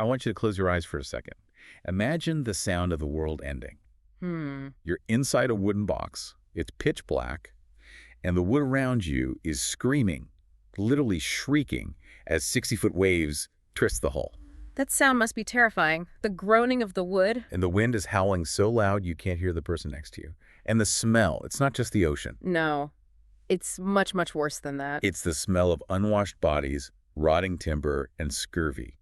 I want you to close your eyes for a second. Imagine the sound of the world ending. Hmm. You're inside a wooden box. It's pitch black, and the wood around you is screaming, literally shrieking, as 60-foot waves twist the hull. That sound must be terrifying. The groaning of the wood. And the wind is howling so loud you can't hear the person next to you. And the smell, it's not just the ocean. No, it's much, much worse than that. It's the smell of unwashed bodies, rotting timber, and scurvy.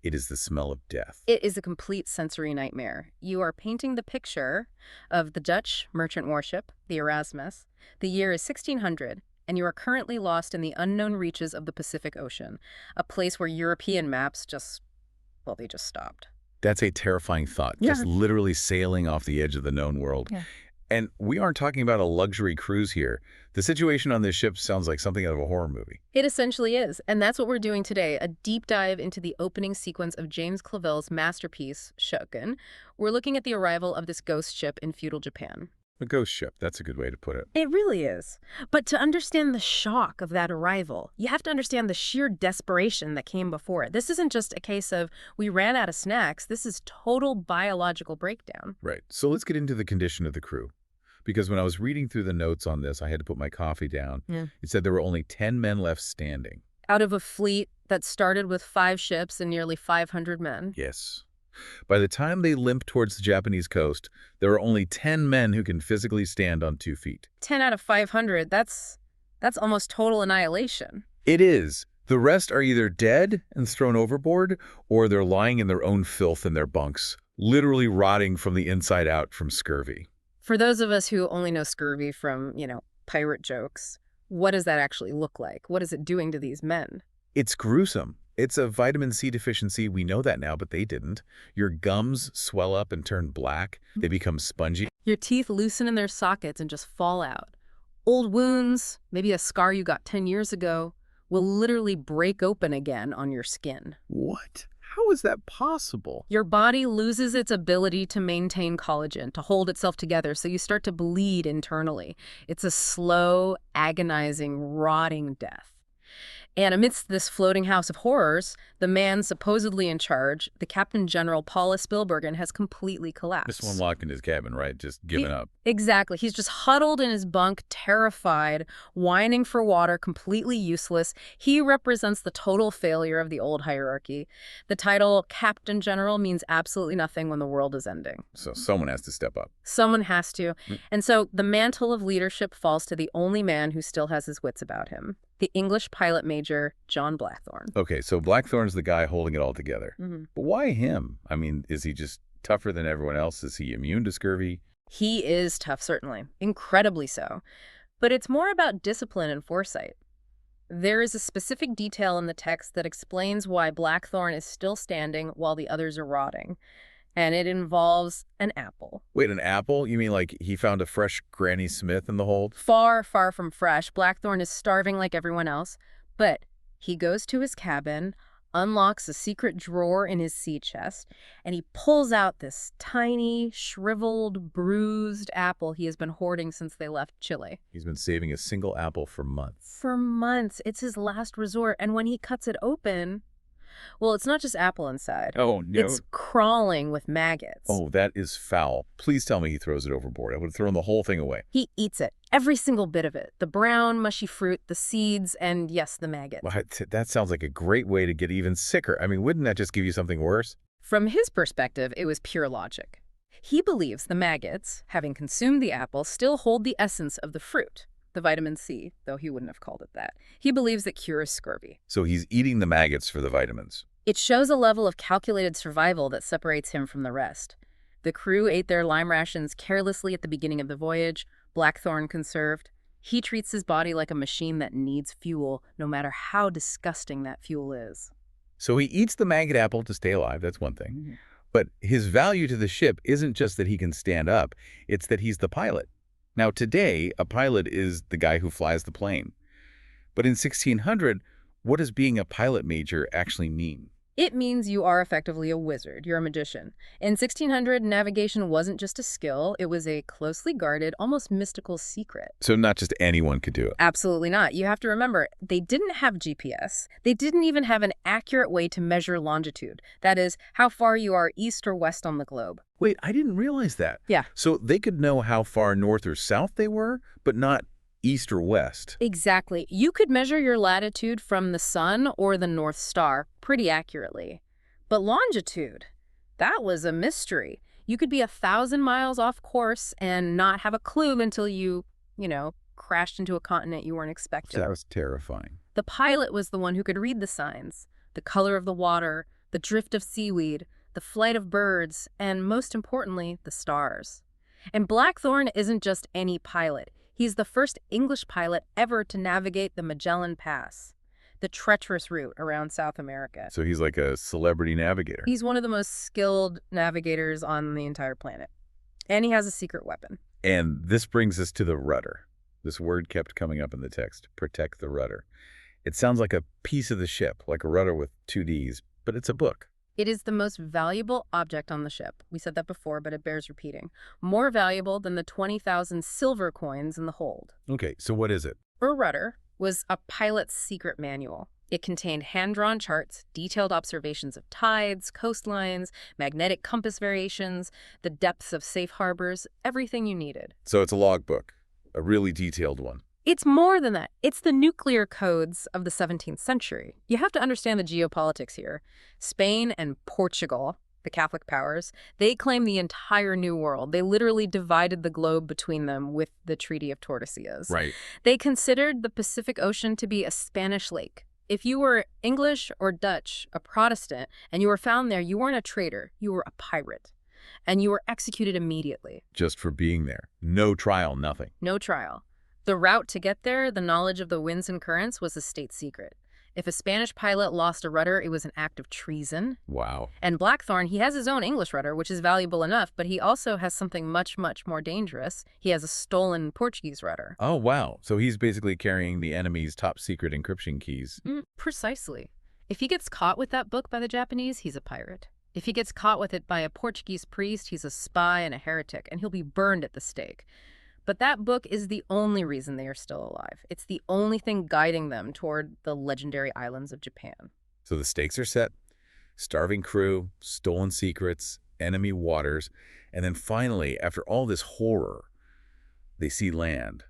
It is the smell of death. It is a complete sensory nightmare. You are painting the picture of the Dutch merchant warship, the Erasmus. The year is 1600, and you are currently lost in the unknown reaches of the Pacific Ocean, a place where European maps they just stopped. That's a terrifying thought, just literally sailing off the edge of the known world. Yeah. And we aren't talking about a luxury cruise here. The situation on this ship sounds like something out of a horror movie. It essentially is, and that's what we're doing today, a deep dive into the opening sequence of James Clavell's masterpiece, Shōgun. We're looking at the arrival of this ghost ship in feudal Japan. A ghost ship, that's a good way to put it. It really is. But to understand the shock of that arrival, you have to understand the sheer desperation that came before it. This isn't just a case of we ran out of snacks. This is total biological breakdown. Right. So let's get into the condition of the crew. Because when I was reading through the notes on this, I had to put my coffee down. Yeah. It said there were only 10 men left standing. Out of a fleet that started with 5 ships and nearly 500 men. Yes. By the time they limp towards the Japanese coast, there are only 10 men who can physically stand on 2 feet. 10 out of 500, that's almost total annihilation. It is. The rest are either dead and thrown overboard, or they're lying in their own filth in their bunks, literally rotting from the inside out from scurvy. For those of us who only know scurvy from, pirate jokes, what does that actually look like? What is it doing to these men? It's gruesome. It's a vitamin C deficiency. We know that now, but they didn't. Your gums swell up and turn black. They become spongy. Your teeth loosen in their sockets and just fall out. Old wounds, maybe a scar you got 10 years ago, will literally break open again on your skin. What? How is that possible? Your body loses its ability to maintain collagen, to hold itself together, so you start to bleed internally. It's a slow, agonizing, rotting death. And amidst this floating house of horrors, the man supposedly in charge, the Captain General Paulus Bilbergen, has completely collapsed. This one locked in his cabin, right? Just giving up. Exactly. He's just huddled in his bunk, terrified, whining for water, completely useless. He represents the total failure of the old hierarchy. The title Captain General means absolutely nothing when the world is ending. So someone has to step up. Someone has to. And so the mantle of leadership falls to the only man who still has his wits about him. The English pilot major, John Blackthorne. Okay, so Blackthorne's the guy holding it all together. Mm-hmm. But why him? I mean, is he just tougher than everyone else? Is he immune to scurvy? He is tough, certainly. Incredibly so. But it's more about discipline and foresight. There is a specific detail in the text that explains why Blackthorne is still standing while the others are rotting. And it involves an apple. Wait, an apple? You mean like he found a fresh Granny Smith in the hold? Far, far from fresh. Blackthorne is starving like everyone else. But he goes to his cabin, unlocks a secret drawer in his sea chest, and he pulls out this tiny, shriveled, bruised apple he has been hoarding since they left Chile. He's been saving a single apple for months. For months. It's his last resort. And when he cuts it open, well, it's not just apple inside. Oh, no. It's crawling with maggots. Oh, that is foul. Please tell me he throws it overboard. I would have thrown the whole thing away. He eats it. Every single bit of it. The brown, mushy fruit, the seeds, and yes, the maggots. Well, that sounds like a great way to get even sicker. I mean, wouldn't that just give you something worse? From his perspective, it was pure logic. He believes the maggots, having consumed the apple, still hold the essence of the fruit, the vitamin C, though he wouldn't have called it that. He believes it cures scurvy. So he's eating the maggots for the vitamins. It shows a level of calculated survival that separates him from the rest. The crew ate their lime rations carelessly at the beginning of the voyage. Blackthorne conserved. He treats his body like a machine that needs fuel, no matter how disgusting that fuel is. So he eats the maggot apple to stay alive. That's one thing. Mm-hmm. But his value to the ship isn't just that he can stand up. It's that he's the pilot. Now, today, a pilot is the guy who flies the plane. But in 1600, what does being a pilot major actually mean? It means you are effectively a wizard. You're a magician. In 1600, navigation wasn't just a skill. It was a closely guarded, almost mystical secret. So not just anyone could do it. Absolutely not. You have to remember, they didn't have GPS. They didn't even have an accurate way to measure longitude. That is, how far you are east or west on the globe. Wait, I didn't realize that. Yeah. So they could know how far north or south they were, but not east or west. Exactly. You could measure your latitude from the sun or the North Star pretty accurately. But longitude, that was a mystery. You could be 1,000 miles off course and not have a clue until you crashed into a continent you weren't expecting. That was terrifying. The pilot was the one who could read the signs, the color of the water, the drift of seaweed, the flight of birds, and most importantly, the stars. And Blackthorne isn't just any pilot. He's the first English pilot ever to navigate the Magellan Pass, the treacherous route around South America. So he's like a celebrity navigator. He's one of the most skilled navigators on the entire planet. And he has a secret weapon. And this brings us to the rudder. This word kept coming up in the text, protect the rudder. It sounds like a piece of the ship, like a rudder with 2 Ds, but it's a book. It is the most valuable object on the ship. We said that before, but it bears repeating. More valuable than the 20,000 silver coins in the hold. Okay, so what is it? A rudder was a pilot's secret manual. It contained hand-drawn charts, detailed observations of tides, coastlines, magnetic compass variations, the depths of safe harbors, everything you needed. So it's a logbook, a really detailed one. It's more than that. It's the nuclear codes of the 17th century. You have to understand the geopolitics here. Spain and Portugal, the Catholic powers, they claim the entire New World. They literally divided the globe between them with the Treaty of Tordesillas. Right. They considered the Pacific Ocean to be a Spanish lake. If you were English or Dutch, a Protestant, and you were found there, you weren't a traitor. You were a pirate. And you were executed immediately. Just for being there. No trial, nothing. No trial. The route to get there, the knowledge of the winds and currents, was a state secret. If a Spanish pilot lost a rudder, it was an act of treason. Wow. And Blackthorne, he has his own English rudder, which is valuable enough, but he also has something much, much more dangerous. He has a stolen Portuguese rudder. Oh, wow. So he's basically carrying the enemy's top secret encryption keys. Precisely. If he gets caught with that book by the Japanese, he's a pirate. If he gets caught with it by a Portuguese priest, he's a spy and a heretic, and he'll be burned at the stake. But that book is the only reason they are still alive. It's the only thing guiding them toward the legendary islands of Japan. So the stakes are set. Starving crew, stolen secrets, enemy waters, and then finally, after all this horror, they see land.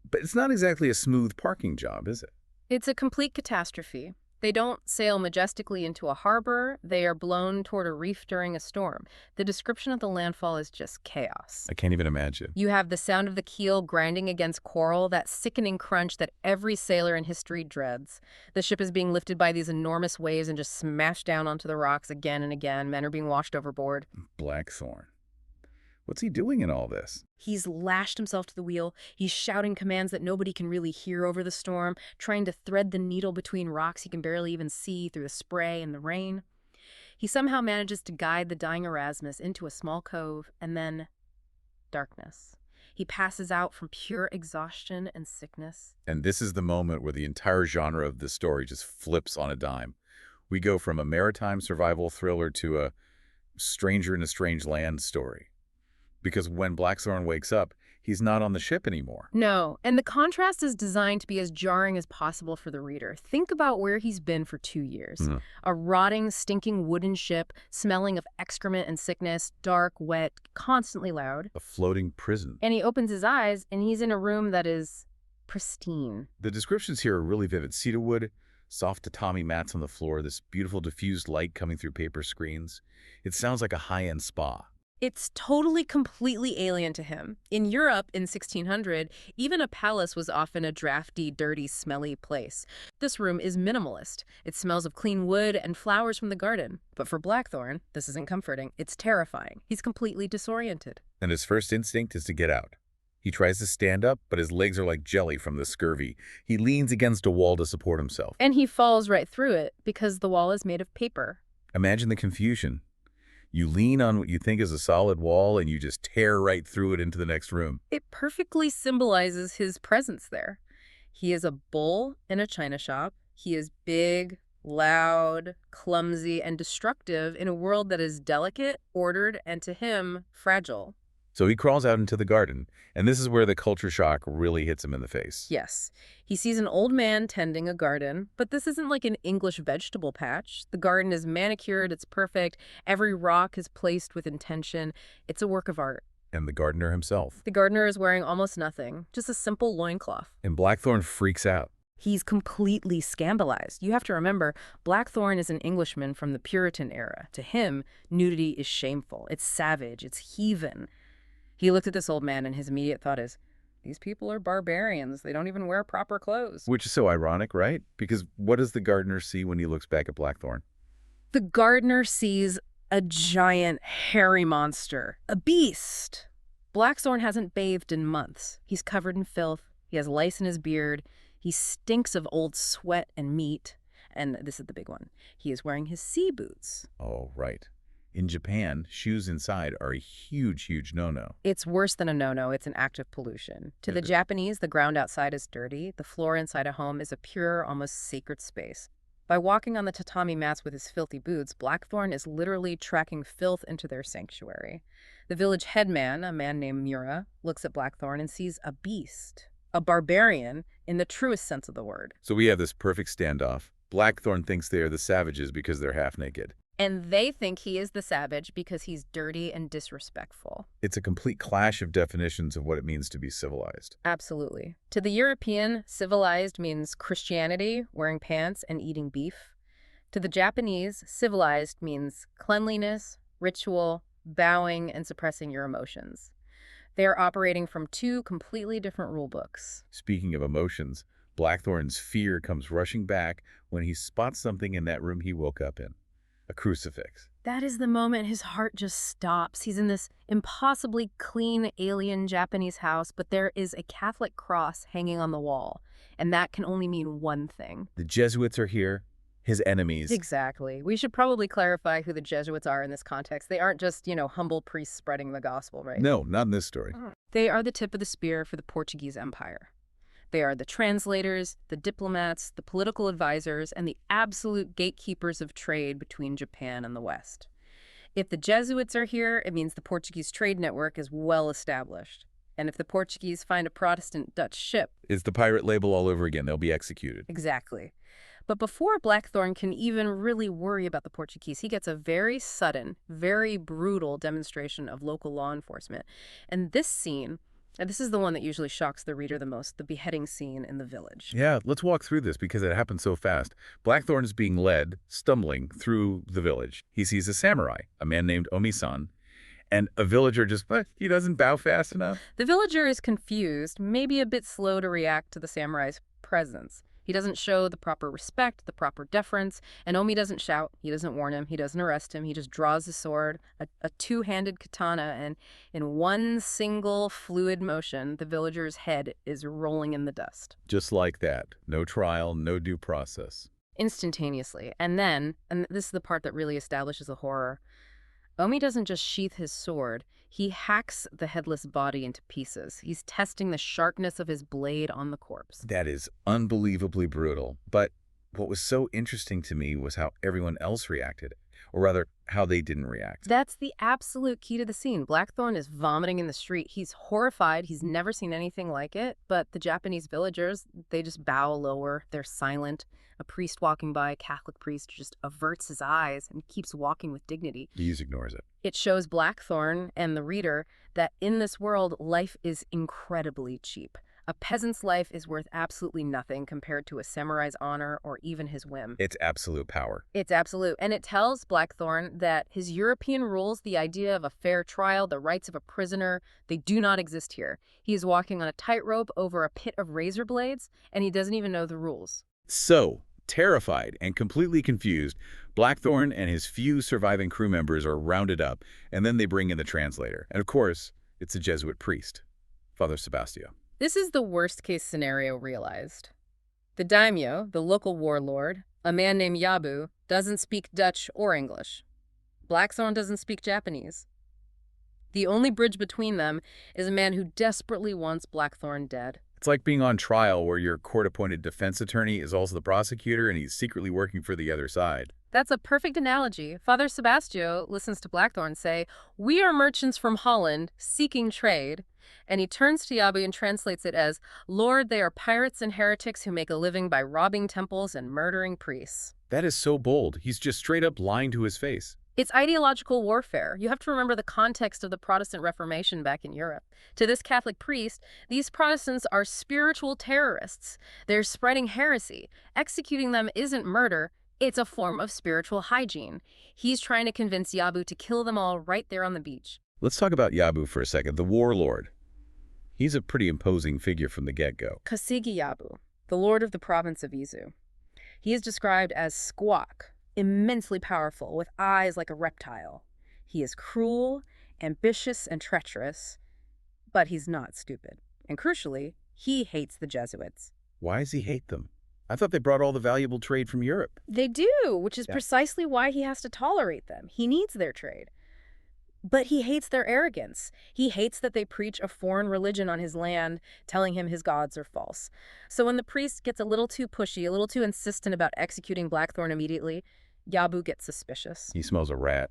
But it's not exactly a smooth parking job, is it? It's a complete catastrophe. They don't sail majestically into a harbor. They are blown toward a reef during a storm. The description of the landfall is just chaos. I can't even imagine. You have the sound of the keel grinding against coral, that sickening crunch that every sailor in history dreads. The ship is being lifted by these enormous waves and just smashed down onto the rocks again and again. Men are being washed overboard. Blackthorne. What's he doing in all this? He's lashed himself to the wheel. He's shouting commands that nobody can really hear over the storm, trying to thread the needle between rocks he can barely even see through the spray and the rain. He somehow manages to guide the dying Erasmus into a small cove, and then darkness. He passes out from pure exhaustion and sickness. And this is the moment where the entire genre of the story just flips on a dime. We go from a maritime survival thriller to a stranger in a strange land story. Because when Blackthorne wakes up, he's not on the ship anymore. No, and the contrast is designed to be as jarring as possible for the reader. Think about where he's been for 2 years. A rotting, stinking wooden ship, smelling of excrement and sickness, dark, wet, constantly loud. A floating prison. And he opens his eyes, and he's in a room that is pristine. The descriptions here are really vivid. Cedarwood, soft tatami mats on the floor, this beautiful diffused light coming through paper screens. It sounds like a high-end spa. It's totally, completely alien to him. In Europe in 1600, even a palace was often a drafty, dirty, smelly place. This room is minimalist. It smells of clean wood and flowers from the garden. But for Blackthorne, this isn't comforting. It's terrifying. He's completely disoriented. And his first instinct is to get out. He tries to stand up, but his legs are like jelly from the scurvy. He leans against a wall to support himself. And he falls right through it because the wall is made of paper. Imagine the confusion. You lean on what you think is a solid wall, and you just tear right through it into the next room. It perfectly symbolizes his presence there. He is a bull in a china shop. He is big, loud, clumsy, and destructive in a world that is delicate, ordered, and to him, fragile. So he crawls out into the garden, and this is where the culture shock really hits him in the face. Yes, he sees an old man tending a garden, but this isn't like an English vegetable patch. The garden is manicured, it's perfect, every rock is placed with intention. It's a work of art. And the gardener himself. The gardener is wearing almost nothing, just a simple loincloth. And Blackthorne freaks out. He's completely scandalized. You have to remember, Blackthorne is an Englishman from the Puritan era. To him, nudity is shameful, it's savage, it's heathen. He looked at this old man and his immediate thought is, these people are barbarians. They don't even wear proper clothes. Which is so ironic, right? Because what does the gardener see when he looks back at Blackthorne? The gardener sees a giant, hairy monster, a beast. Blackthorne hasn't bathed in months. He's covered in filth. He has lice in his beard. He stinks of old sweat and meat. And this is the big one. He is wearing his sea boots. Oh, right. In Japan, shoes inside are a huge, huge no-no. It's worse than a no-no. It's an act of pollution. To the Japanese, the ground outside is dirty. The floor inside a home is a pure, almost sacred space. By walking on the tatami mats with his filthy boots, Blackthorne is literally tracking filth into their sanctuary. The village headman, a man named Mura, looks at Blackthorne and sees a beast, a barbarian in the truest sense of the word. So we have this perfect standoff. Blackthorne thinks they are the savages because they're half naked. And they think he is the savage because he's dirty and disrespectful. It's a complete clash of definitions of what it means to be civilized. Absolutely. To the European, civilized means Christianity, wearing pants, and eating beef. To the Japanese, civilized means cleanliness, ritual, bowing, and suppressing your emotions. They are operating from two completely different rule books. Speaking of emotions, Blackthorne's fear comes rushing back when he spots something in that room he woke up in. A crucifix. That is the moment his heart just stops. He's in this impossibly clean alien Japanese house, but there is a Catholic cross hanging on the wall. And that can only mean one thing. The Jesuits are here, his enemies. Exactly. We should probably clarify who the Jesuits are in this context. They aren't just, humble priests spreading the gospel, right? No, not in this story. They are the tip of the spear for the Portuguese Empire. They are the translators, the diplomats, the political advisors, and the absolute gatekeepers of trade between Japan and the West. If the Jesuits are here, it means the Portuguese trade network is well established. And if the Portuguese find a Protestant Dutch ship... It's the pirate label all over again. They'll be executed. Exactly. But before Blackthorne can even really worry about the Portuguese, he gets a very sudden, very brutal demonstration of local law enforcement. And this scene... And this is the one that usually shocks the reader the most, the beheading scene in the village. Yeah, let's walk through this because it happened so fast. Blackthorne is being led, stumbling through the village. He sees a samurai, a man named Omi-san, and a villager he doesn't bow fast enough. The villager is confused, maybe a bit slow to react to the samurai's presence. He doesn't show the proper respect, the proper deference, and Omi doesn't shout, he doesn't warn him, he doesn't arrest him, he just draws his sword, a two-handed katana, and in one single fluid motion, the villager's head is rolling in the dust. Just like that. No trial, no due process. Instantaneously. And then, and this is the part that really establishes the horror, Omi doesn't just sheath his sword, he hacks the headless body into pieces. He's testing the sharpness of his blade on the corpse. That is unbelievably brutal. But what was so interesting to me was how everyone else reacted, or rather, how they didn't react. That's the absolute key to the scene. Blackthorne is vomiting in the street. He's horrified. He's never seen anything like it. But the Japanese villagers, they just bow lower. They're silent. A priest walking by, a Catholic priest, just averts his eyes and keeps walking with dignity. He just ignores it. It shows Blackthorne and the reader that in this world, life is incredibly cheap. A peasant's life is worth absolutely nothing compared to a samurai's honor or even his whim. It's absolute power. It's absolute. And it tells Blackthorne that his European rules, the idea of a fair trial, the rights of a prisoner, they do not exist here. He is walking on a tightrope over a pit of razor blades, and he doesn't even know the rules. So, terrified and completely confused, Blackthorne and his few surviving crew members are rounded up, and then they bring in the translator. And of course, it's a Jesuit priest, Father Sebastio. This is the worst-case scenario realized. The daimyo, the local warlord, a man named Yabu, doesn't speak Dutch or English. Blackthorne doesn't speak Japanese. The only bridge between them is a man who desperately wants Blackthorne dead. It's like being on trial where your court-appointed defense attorney is also the prosecutor and he's secretly working for the other side. That's a perfect analogy. Father Sebastio listens to Blackthorne say, "We are merchants from Holland, seeking trade." And he turns to Yabu and translates it as, "Lord, they are pirates and heretics who make a living by robbing temples and murdering priests." That is so bold. He's just straight up lying to his face. It's ideological warfare. You have to remember the context of the Protestant Reformation back in Europe. To this Catholic priest, these Protestants are spiritual terrorists. They're spreading heresy. Executing them isn't murder. It's a form of spiritual hygiene. He's trying to convince Yabu to kill them all right there on the beach. Let's talk about Yabu for a second, the warlord. He's a pretty imposing figure from the get-go. Kasigi Yabu, the lord of the province of Izu. He is described as squawk, immensely powerful, with eyes like a reptile. He is cruel, ambitious, and treacherous, but he's not stupid. And crucially, he hates the Jesuits. Why does he hate them? I thought they brought all the valuable trade from Europe. They do, which is precisely why he has to tolerate them. He needs their trade. But he hates their arrogance. He hates that they preach a foreign religion on his land, telling him his gods are false. So when the priest gets a little too pushy, a little too insistent about executing Blackthorne immediately, Yabu gets suspicious. He smells a rat.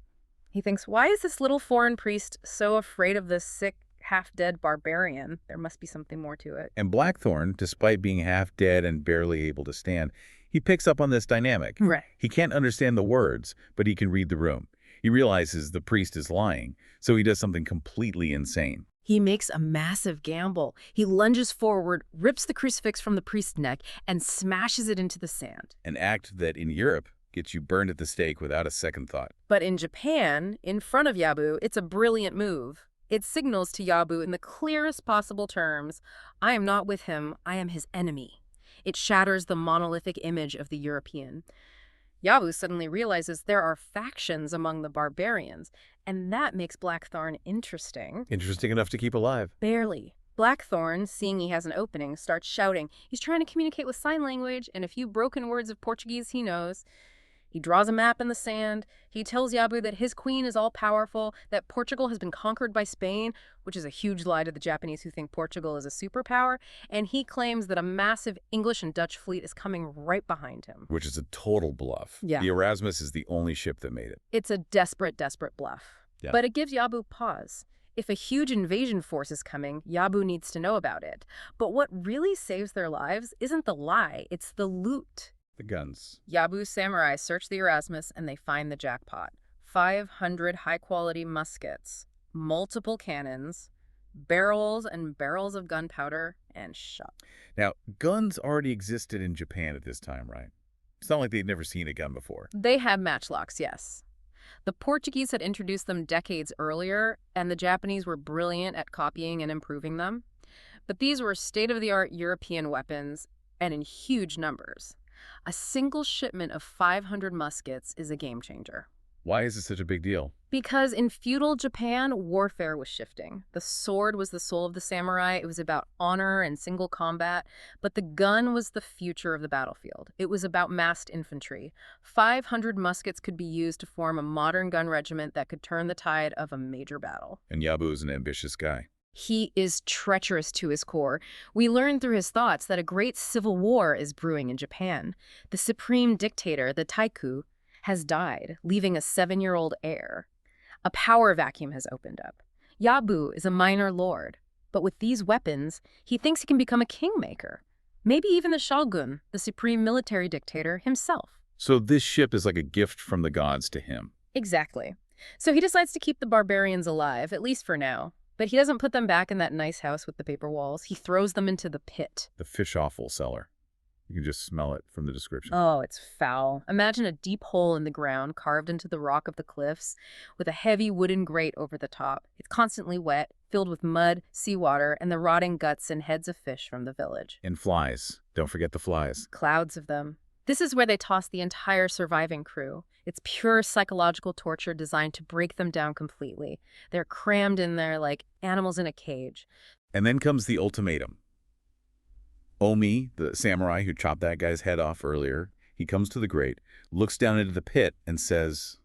He thinks, why is this little foreign priest so afraid of this sick, half-dead barbarian? There must be something more to it. And Blackthorne, despite being half-dead and barely able to stand, he picks up on this dynamic. Right. He can't understand the words, but he can read the room. He realizes the priest is lying, so he does something completely insane. He makes a massive gamble. He lunges forward, rips the crucifix from the priest's neck, and smashes it into the sand. An act that, in Europe, gets you burned at the stake without a second thought. But in Japan, in front of Yabu, it's a brilliant move. It signals to Yabu in the clearest possible terms, I am not with him, I am his enemy. It shatters the monolithic image of the European. Yabu suddenly realizes there are factions among the barbarians, and that makes Blackthorne interesting. Interesting enough to keep alive. Barely. Blackthorne, seeing he has an opening, starts shouting. He's trying to communicate with sign language and a few broken words of Portuguese he knows. He draws a map in the sand. He tells Yabu that his queen is all-powerful, that Portugal has been conquered by Spain, which is a huge lie to the Japanese who think Portugal is a superpower, and he claims that a massive English and Dutch fleet is coming right behind him. Which is a total bluff. Yeah. The Erasmus is the only ship that made it. It's a desperate, desperate bluff. Yeah. But it gives Yabu pause. If a huge invasion force is coming, Yabu needs to know about it. But what really saves their lives isn't the lie, it's the loot. The guns. Yabu's samurai search the Erasmus and they find the jackpot. 500 high-quality muskets, multiple cannons, barrels and barrels of gunpowder, and shot. Now, guns already existed in Japan at this time, right? It's not like they'd never seen a gun before. They had matchlocks, yes. The Portuguese had introduced them decades earlier, and the Japanese were brilliant at copying and improving them. But these were state-of-the-art European weapons, and in huge numbers. A single shipment of 500 muskets is a game changer. Why is it such a big deal? Because in feudal Japan, warfare was shifting. The sword was the soul of the samurai. It was about honor and single combat. But the gun was the future of the battlefield. It was about massed infantry. 500 muskets could be used to form a modern gun regiment that could turn the tide of a major battle. And Yabu is an ambitious guy. He is treacherous to his core. We learn through his thoughts that a great civil war is brewing in Japan. The supreme dictator, the Taiku, has died, leaving a 7-year-old heir. A power vacuum has opened up. Yabu is a minor lord, but with these weapons, he thinks he can become a kingmaker. Maybe even the Shōgun, the supreme military dictator himself. So this ship is like a gift from the gods to him. Exactly. So he decides to keep the barbarians alive, at least for now. But he doesn't put them back in that nice house with the paper walls. He throws them into the pit. The fish offal cellar. You can just smell it from the description. Oh, it's foul. Imagine a deep hole in the ground carved into the rock of the cliffs with a heavy wooden grate over the top. It's constantly wet, filled with mud, seawater, and the rotting guts and heads of fish from the village. And flies. Don't forget the flies. Clouds of them. This is where they toss the entire surviving crew. It's pure psychological torture designed to break them down completely. They're crammed in there like animals in a cage. And then comes the ultimatum. Omi, the samurai who chopped that guy's head off earlier, he comes to the grate, looks down into the pit, and says,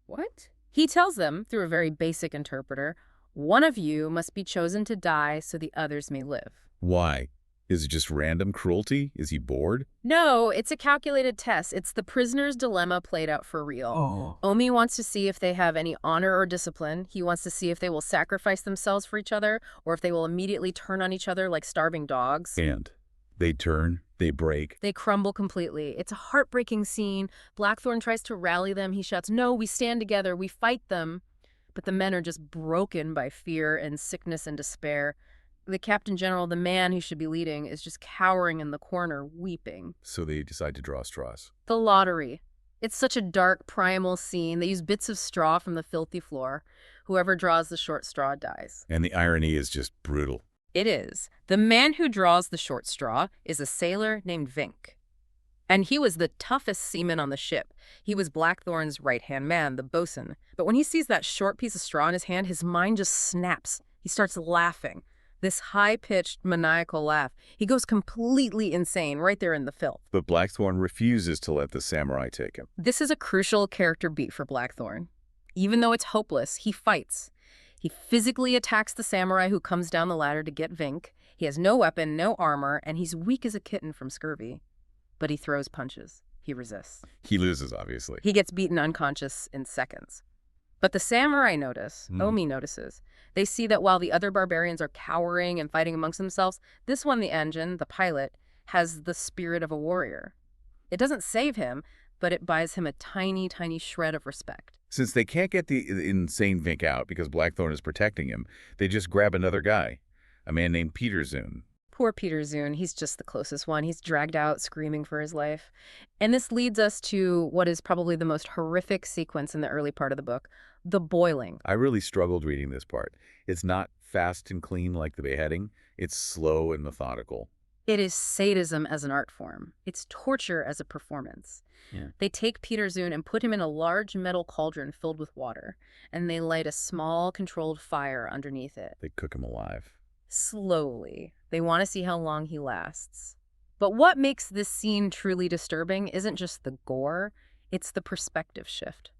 What? He tells them, through a very basic interpreter, one of you must be chosen to die so the others may live. Why? Is it just random cruelty? Is he bored? No, it's a calculated test. It's the prisoner's dilemma played out for real. Oh. Omi wants to see if they have any honor or discipline. He wants to see if they will sacrifice themselves for each other or if they will immediately turn on each other like starving dogs. And they turn, they break. They crumble completely. It's a heartbreaking scene. Blackthorne tries to rally them. He shouts, "No, we stand together. We fight them." But the men are just broken by fear and sickness and despair. The captain general, the man who should be leading, is just cowering in the corner, weeping. So they decide to draw straws. The lottery. It's such a dark, primal scene. They use bits of straw from the filthy floor. Whoever draws the short straw dies. And the irony is just brutal. It is. The man who draws the short straw is a sailor named Vink. And he was the toughest seaman on the ship. He was Blackthorne's right-hand man, the bosun. But when he sees that short piece of straw in his hand, his mind just snaps. He starts laughing. This high-pitched, maniacal laugh. He goes completely insane right there in the filth. But Blackthorne refuses to let the samurai take him. This is a crucial character beat for Blackthorne. Even though it's hopeless, he fights. He physically attacks the samurai who comes down the ladder to get Vink. He has no weapon, no armor, and he's weak as a kitten from scurvy. But he throws punches. He resists. He loses, obviously. He gets beaten unconscious in seconds. But the samurai notice, Omi notices. They see that while the other barbarians are cowering and fighting amongst themselves, this one, the engine, the pilot, has the spirit of a warrior. It doesn't save him, but it buys him a tiny, tiny shred of respect. Since they can't get the insane Vink out because Blackthorne is protecting him, they just grab another guy, a man named Peter Zune. Poor Peter Zune, he's just the closest one. He's dragged out screaming for his life. And this leads us to what is probably the most horrific sequence in the early part of the book, the boiling. I really struggled reading this part. It's not fast and clean like the beheading. It's slow and methodical. It is sadism as an art form. It's torture as a performance. Yeah. They take Peter Zune and put him in a large metal cauldron filled with water, and they light a small, controlled fire underneath it. They cook him alive. Slowly. They want to see how long he lasts. But what makes this scene truly disturbing isn't just the gore, it's the perspective shift.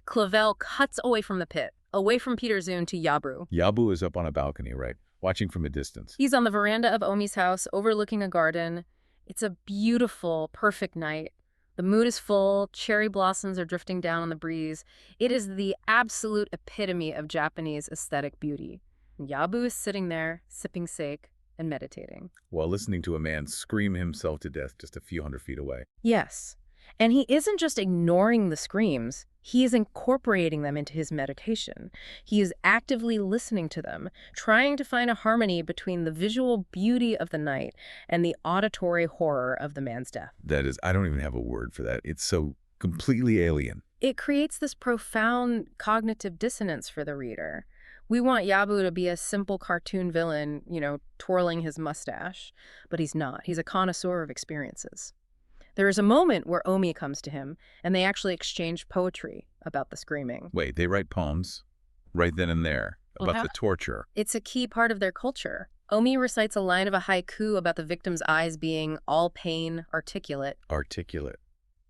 Clavell cuts away from the pit, away from Peter Zune to Yabu. Yabu is up on a balcony, right? Watching from a distance. He's on the veranda of Omi's house, overlooking a garden. It's a beautiful, perfect night. The mood is full, cherry blossoms are drifting down on the breeze. It is the absolute epitome of Japanese aesthetic beauty. Yabu is sitting there, sipping sake and meditating. While listening to a man scream himself to death just a few hundred feet away. Yes. And he isn't just ignoring the screams, he is incorporating them into his meditation. He is actively listening to them, trying to find a harmony between the visual beauty of the night and the auditory horror of the man's death. That is, I don't even have a word for that. It's so completely alien. It creates this profound cognitive dissonance for the reader. We want Yabu to be a simple cartoon villain, twirling his mustache, but he's not. He's a connoisseur of experiences. There is a moment where Omi comes to him, and they actually exchange poetry about the screaming. Wait, they write poems right then and there about the torture. It's a key part of their culture. Omi recites a line of a haiku about the victim's eyes being all pain, articulate. Articulate.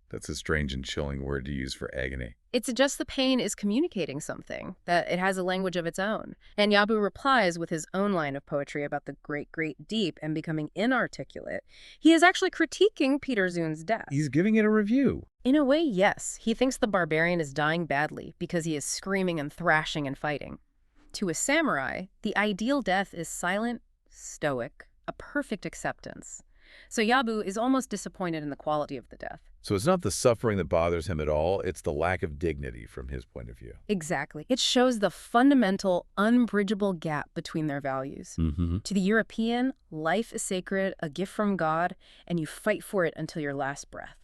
That's a strange and chilling word to use for agony. It suggests the pain is communicating something, that it has a language of its own. And Yabu replies with his own line of poetry about the great, great deep and becoming inarticulate. He is actually critiquing Peter Zune's death. He's giving it a review. In a way, yes. He thinks the barbarian is dying badly because he is screaming and thrashing and fighting. To a samurai, the ideal death is silent, stoic, a perfect acceptance. So Yabu is almost disappointed in the quality of the death. So it's not the suffering that bothers him at all, it's the lack of dignity from his point of view. Exactly. It shows the fundamental, unbridgeable gap between their values. To the European, life is sacred, a gift from God, and you fight for it until your last breath.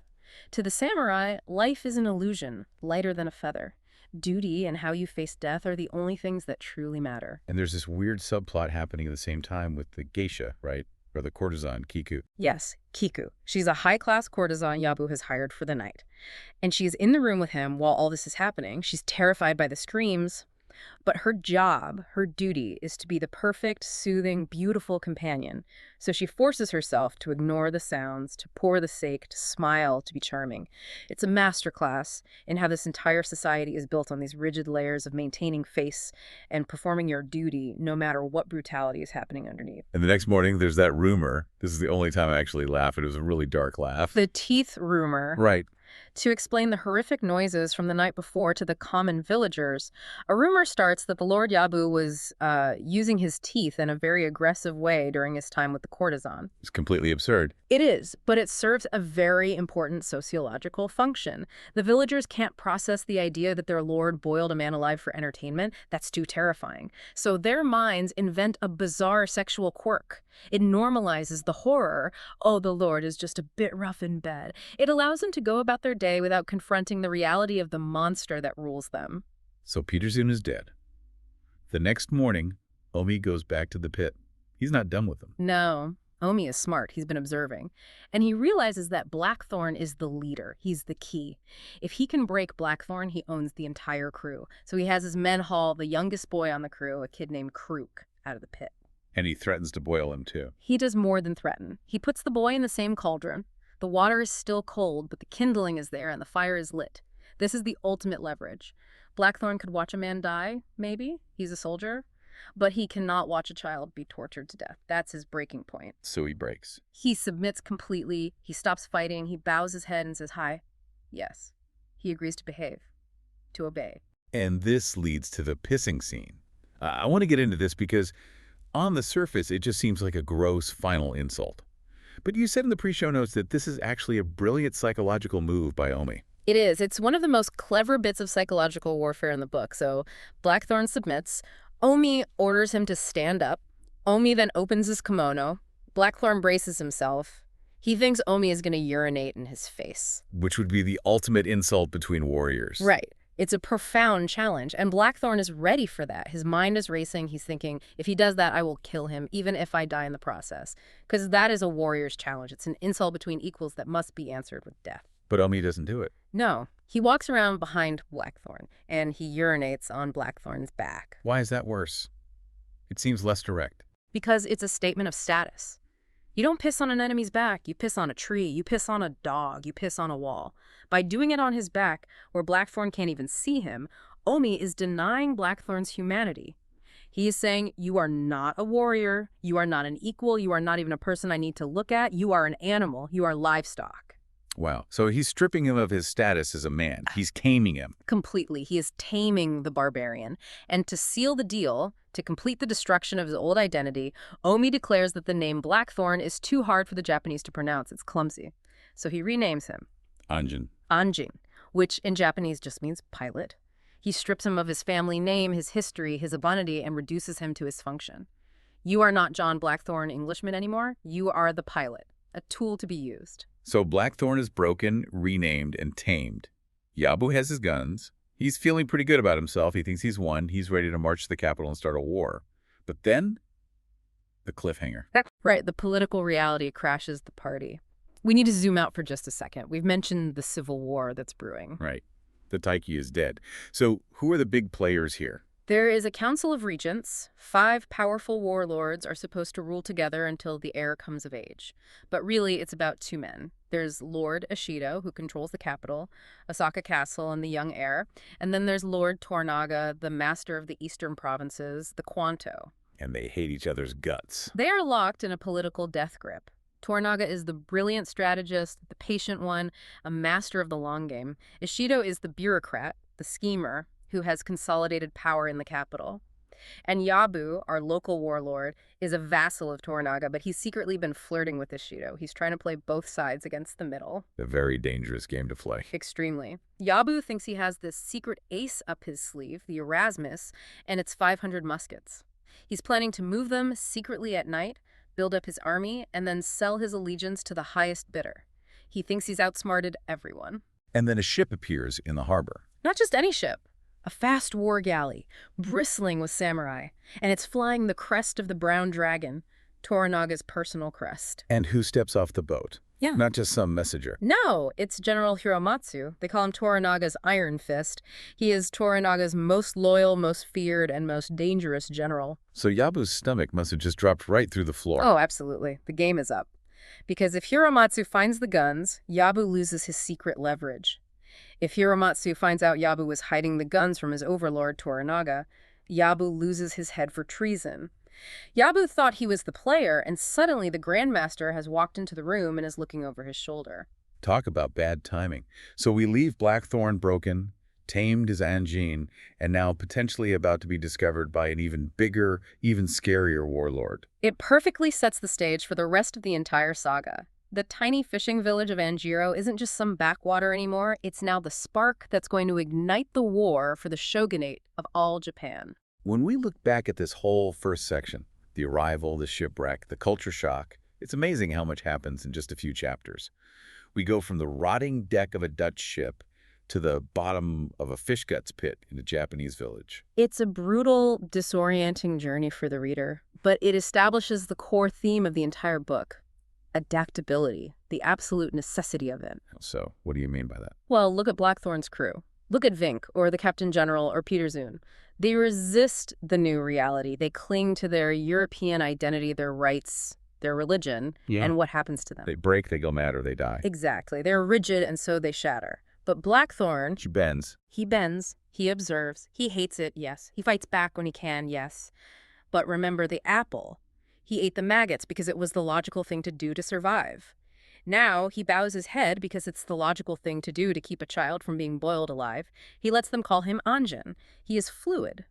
To the samurai, life is an illusion, lighter than a feather. Duty and how you face death are the only things that truly matter. And there's this weird subplot happening at the same time with the geisha, right? Or the courtesan, Kiku. Yes, Kiku. She's a high-class courtesan Yabu has hired for the night. And she's in the room with him while all this is happening. She's terrified by the screams, But her job, her duty, is to be the perfect, soothing, beautiful companion. So she forces herself to ignore the sounds, to pour the sake, to smile, to be charming. It's a masterclass in how this entire society is built on these rigid layers of maintaining face and performing your duty no matter what brutality is happening underneath. And the next morning, there's that rumor. This is the only time I actually laughed. It was a really dark laugh. The teeth rumor. Right. To explain the horrific noises from the night before to the common villagers, a rumor starts that the Lord Yabu was using his teeth in a very aggressive way during his time with the courtesan. It's completely absurd. It is, but it serves a very important sociological function. The villagers can't process the idea that their lord boiled a man alive for entertainment. That's too terrifying. So their minds invent a bizarre sexual quirk. It normalizes the horror. Oh, the lord is just a bit rough in bed. It allows them to go about their day without confronting the reality of the monster that rules them. So Peterson is dead. The next morning, Omi goes back to the pit. He's not done with them. No. Omi is smart. He's been observing. And he realizes that Blackthorne is the leader. He's the key. If he can break Blackthorne, he owns the entire crew. So he has his men haul the youngest boy on the crew, a kid named Krook, out of the pit. And he threatens to boil him, too. He does more than threaten. He puts the boy in the same cauldron. The water is still cold, but the kindling is there and the fire is lit. This is the ultimate leverage. Blackthorne could watch a man die, maybe. He's a soldier. But he cannot watch a child be tortured to death. That's his breaking point. So he breaks. He submits completely. He stops fighting. He bows his head and says, "Hi." Yes. He agrees to behave, to obey. And this leads to the pissing scene. I want to get into this because on the surface, it just seems like a gross final insult. But you said in the pre-show notes that this is actually a brilliant psychological move by Omi. It is. It's one of the most clever bits of psychological warfare in the book. So Blackthorne submits. Omi orders him to stand up. Omi then opens his kimono. Blackthorne braces himself. He thinks Omi is going to urinate in his face. Which would be the ultimate insult between warriors. Right. It's a profound challenge, and Blackthorne is ready for that. His mind is racing. He's thinking, if he does that, I will kill him, even if I die in the process. Because that is a warrior's challenge. It's an insult between equals that must be answered with death. But Omi doesn't do it. No. He walks around behind Blackthorne, and he urinates on Blackthorne's back. Why is that worse? It seems less direct. Because it's a statement of status. You don't piss on an enemy's back. You piss on a tree. You piss on a dog. You piss on a wall. By doing it on his back, where Blackthorne can't even see him, Omi is denying Blackthorne's humanity. He is saying, you are not a warrior. You are not an equal. You are not even a person I need to look at. You are an animal. You are livestock. Wow. So he's stripping him of his status as a man. He's taming him. Completely. He is taming the barbarian. And to seal the deal, to complete the destruction of his old identity, Omi declares that the name Blackthorne is too hard for the Japanese to pronounce. It's clumsy. So he renames him Anjin, which in Japanese just means pilot. He strips him of his family name, his history, his identity, and reduces him to his function. You are not John Blackthorne, Englishman anymore. You are the pilot, a tool to be used. So Blackthorne is broken, renamed, and tamed. Yabu has his guns. He's feeling pretty good about himself. He thinks he's won. He's ready to march to the capital and start a war. But then, the cliffhanger. Right, the political reality crashes the party. We need to zoom out for just a second. We've mentioned the civil war that's brewing. Right. The Taiki is dead. So who are the big players here? There is a council of regents. 5 powerful warlords are supposed to rule together until the heir comes of age. But really, it's about 2 men. There's Lord Ishido, who controls the capital, Osaka Castle, and the young heir. And then there's Lord Tornaga, the master of the eastern provinces, the Kwanto. And they hate each other's guts. They are locked in a political death grip. Tornaga is the brilliant strategist, the patient one, a master of the long game. Ishido is the bureaucrat, the schemer, who has consolidated power in the capital. And Yabu, our local warlord, is a vassal of Tornaga, but he's secretly been flirting with Ishido. He's trying to play both sides against the middle. A very dangerous game to play. Extremely. Yabu thinks he has this secret ace up his sleeve, the Erasmus, and it's 500 muskets. He's planning to move them secretly at night, build up his army, and then sell his allegiance to the highest bidder. He thinks he's outsmarted everyone. And then a ship appears in the harbor. Not just any ship. A fast war galley, bristling with samurai, and it's flying the crest of the Brown Dragon, Toranaga's personal crest. And who steps off the boat? Yeah. Not just some messenger. No, it's General Hiromatsu. They call him Toranaga's Iron Fist. He is Toranaga's most loyal, most feared, and most dangerous general. So Yabu's stomach must have just dropped right through the floor. Oh, absolutely. The game is up. Because if Hiromatsu finds the guns, Yabu loses his secret leverage. If Hiromatsu finds out Yabu was hiding the guns from his overlord, Toranaga, Yabu loses his head for treason. Yabu thought he was the player, and suddenly the Grandmaster has walked into the room and is looking over his shoulder. Talk about bad timing. So we leave Blackthorne broken, tamed as Anjin, and now potentially about to be discovered by an even bigger, even scarier warlord. It perfectly sets the stage for the rest of the entire saga. The tiny fishing village of Anjiro isn't just some backwater anymore, it's now the spark that's going to ignite the war for the shogunate of all Japan. When we look back at this whole first section, the arrival, the shipwreck, the culture shock, it's amazing how much happens in just a few chapters. We go from the rotting deck of a Dutch ship to the bottom of a fish guts pit in a Japanese village. It's a brutal, disorienting journey for the reader, but it establishes the core theme of the entire book: adaptability, the absolute necessity of it. So, what do you mean by that? Well, look at Blackthorne's crew. Look at Vink, or the Captain General, or Peter Zune. They resist the new reality. They cling to their European identity, their rights, their religion, and what happens to them? They break, they go mad, or they die. Exactly. They're rigid, and so they shatter. But Blackthorne, She bends. he bends, he observes, he hates it, yes. He fights back when he can, yes. But remember the apple. He ate the maggots because it was the logical thing to do to survive. Now he bows his head because it's the logical thing to do to keep a child from being boiled alive. He lets them call him Anjin. He is fluid.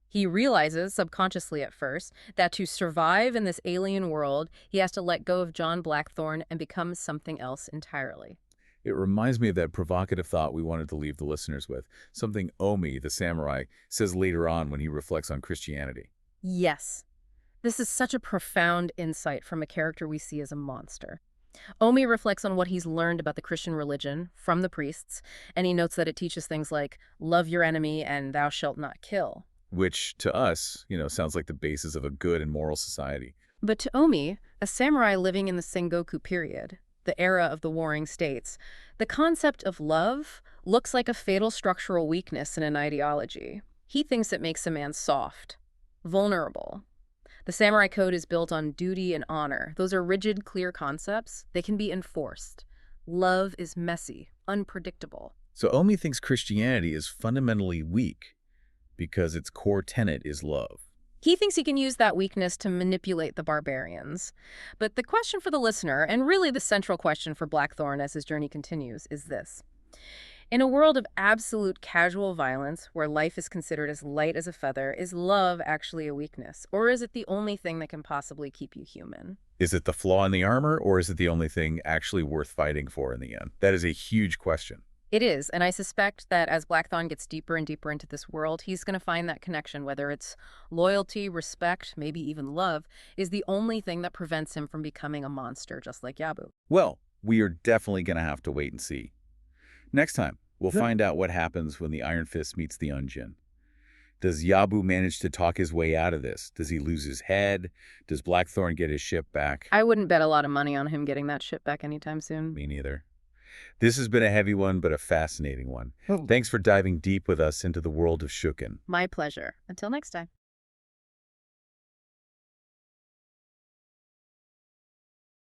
He realizes, subconsciously at first, that to survive in this alien world, he has to let go of John Blackthorne and become something else entirely. It reminds me of that provocative thought we wanted to leave the listeners with, something Omi, the samurai, says later on when he reflects on Christianity. Yes. This is such a profound insight from a character we see as a monster. Omi reflects on what he's learned about the Christian religion from the priests, and he notes that it teaches things like, love your enemy and thou shalt not kill. Which, to us, sounds like the basis of a good and moral society. But to Omi, a samurai living in the Sengoku period, the era of the warring states, the concept of love looks like a fatal structural weakness in an ideology. He thinks it makes a man soft, vulnerable. The samurai code is built on duty and honor. Those are rigid, clear concepts. They can be enforced. Love is messy, unpredictable. So Omi thinks Christianity is fundamentally weak because its core tenet is love. He thinks he can use that weakness to manipulate the barbarians. But the question for the listener, and really the central question for Blackthorne as his journey continues, is this. In a world of absolute casual violence, where life is considered as light as a feather, is love actually a weakness? Or is it the only thing that can possibly keep you human? Is it the flaw in the armor, or is it the only thing actually worth fighting for in the end? That is a huge question. It is, and I suspect that as Blackthorne gets deeper and deeper into this world, he's going to find that connection, whether it's loyalty, respect, maybe even love, is the only thing that prevents him from becoming a monster just like Yabu. Well, we are definitely going to have to wait and see. Next time, we'll find out what happens when the Iron Fist meets the Anjin. Does Yabu manage to talk his way out of this? Does he lose his head? Does Blackthorne get his ship back? I wouldn't bet a lot of money on him getting that ship back anytime soon. Me neither. This has been a heavy one, but a fascinating one. Thanks for diving deep with us into the world of Shōgun. My pleasure. Until next time.